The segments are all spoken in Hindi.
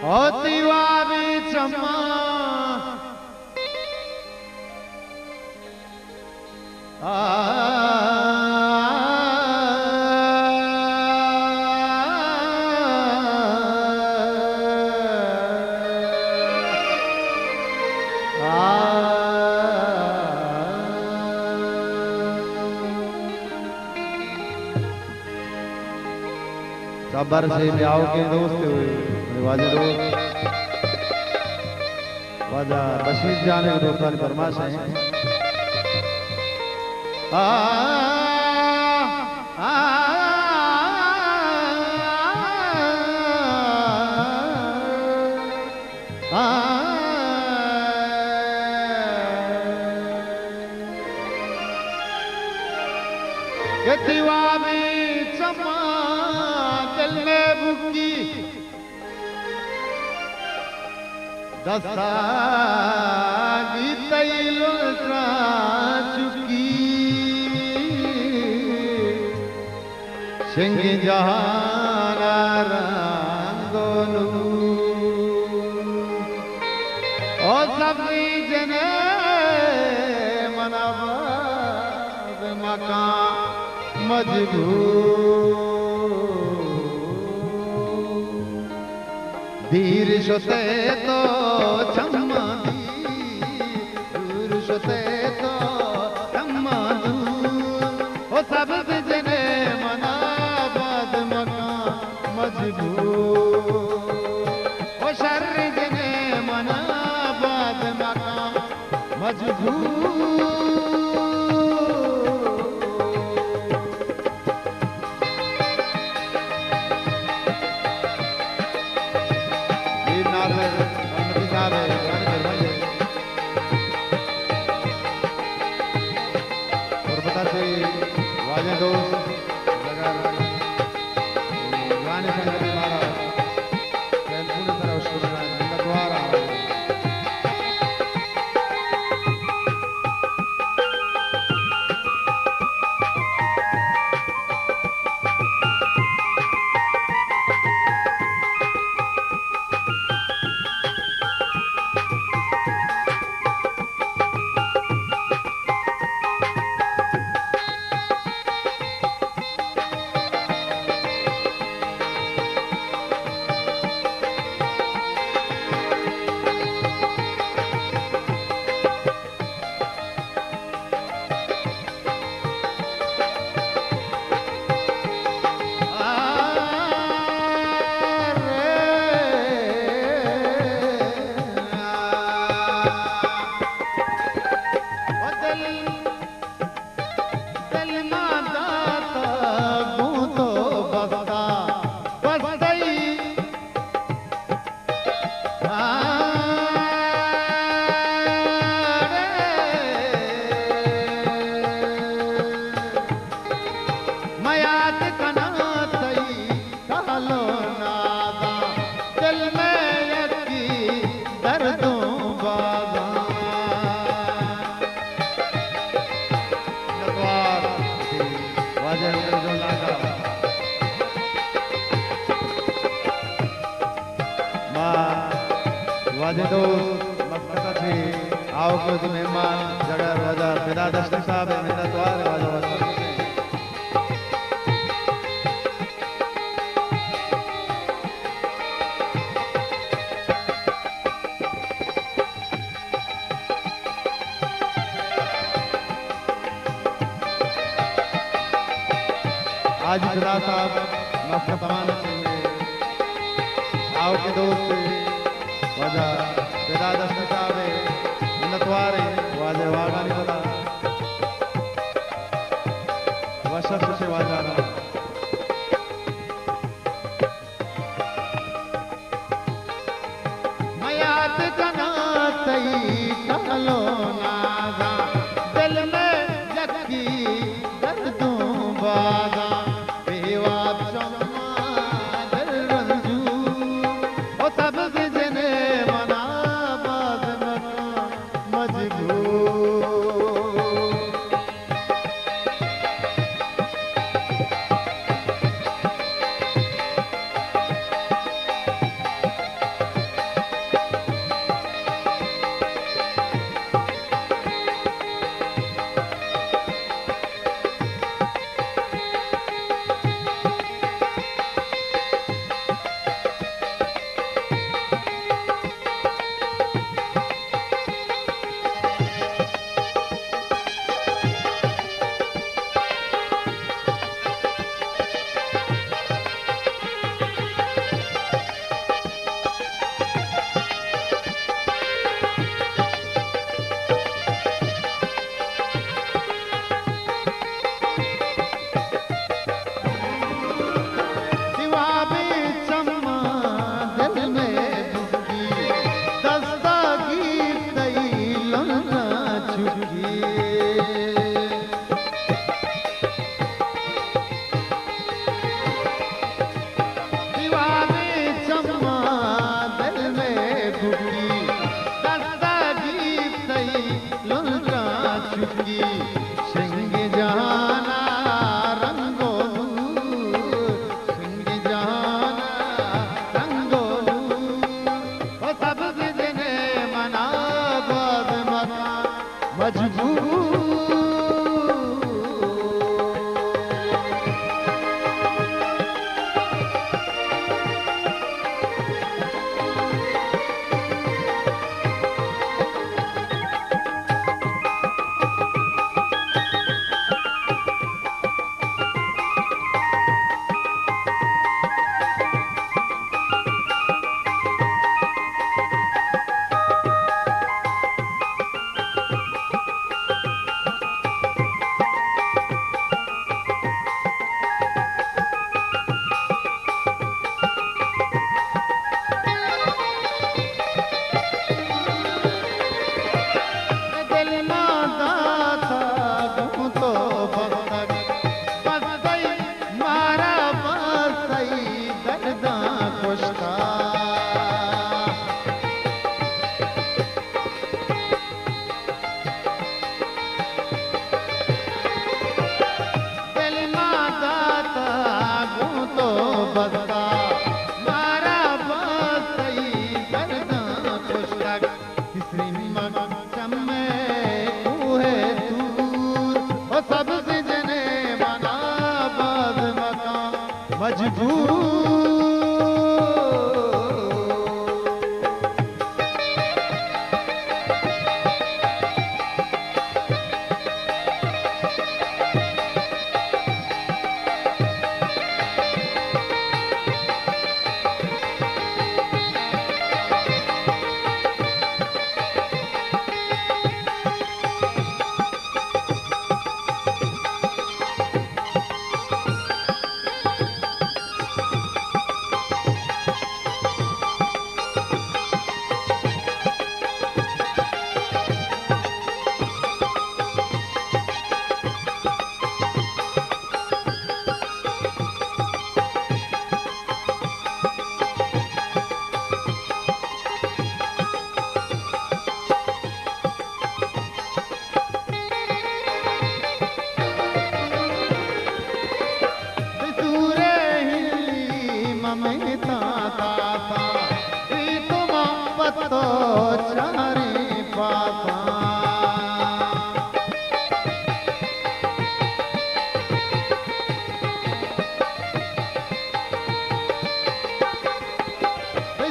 होती वारी चमा सबर से ब्याह के दोस्त वाजे दोस्त वाजा बशीर जाने के दोस्त वाली फरमाश है। दिवा में चमा दिल में बुकी दस्ता गीतई लुल्ट्रा चुकी सिंह जहाना रंगोलू ओ सभी जने मनावा मकान मजबूर धीर सोते तो चम्मा दूर सोते तो चम्मा दूर ओ सब जने मना बाद मकान मजबूर ओ शर जने मना बाद मकान मजबूर वाजे दोस्त मस्कता थी आओ को मेहमान जगह राजा बिना दस्ती साहब मेरा द्वार राजा वसन आज बिना साहब मस्कता आओ के दोस्त वाजा बेदा दस्ती साहब मिन्नतवारे वाजे वागानी बता वशफ से वाजा मयात कना तई कहलो नागा दिल में जगी दर्दों बागा बेवा चम्मा दिल रंजू ओ सब खुशका दिल माता तो बता मारा बसई करदा खुशक किसरी मकसम में है दूर और सबसे जने मना बाज मकान मजबूर तो चारे पापा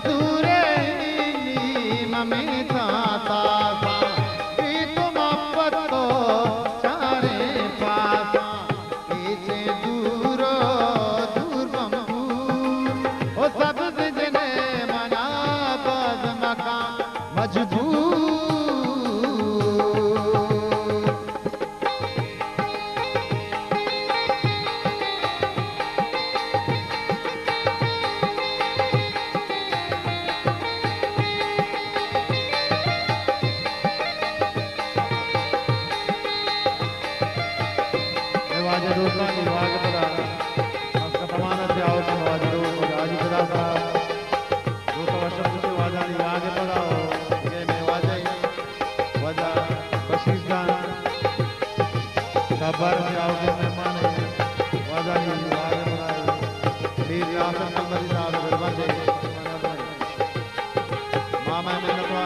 सूरे नीम में ताता तुम पतो चारे पापा पीछे दूर दूर बम्बूर ओ सब जने मना बद मकान मजबूर दूसरा विभाग पदा वर्तमान से आओ वाजो राजी पदा साहब दूसरा वर्ष से वाजा विभाग पदा हो ये में वाजा वाजा बशीर खान खबर से आओ के मेहमान है वाजा विभाग पदा वीर आसन नंबर साहब बिरबन दे मामा में नवा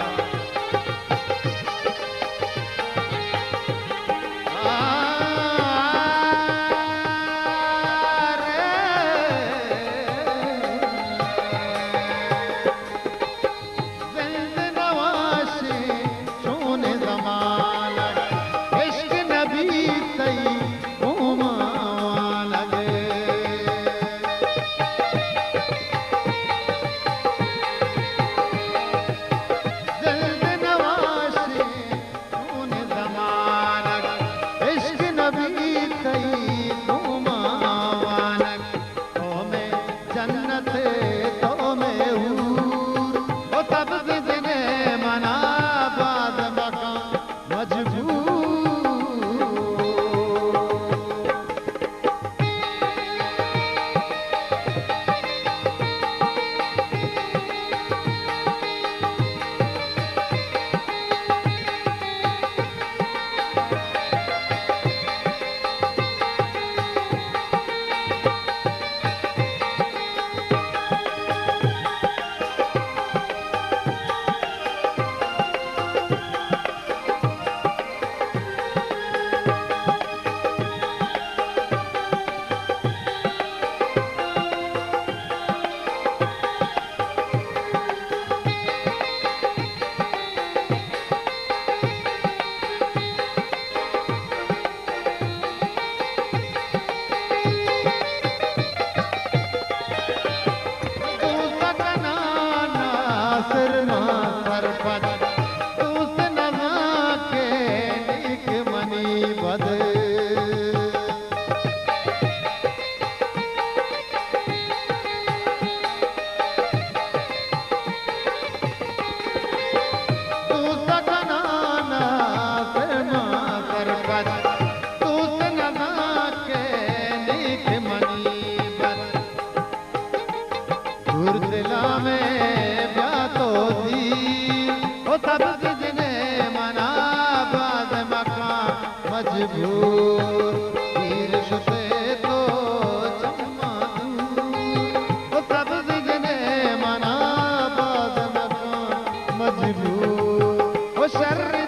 मजबूर वीर शुते तो चम्मा तो सब जिगने मना बाज मजबूर वो शर्र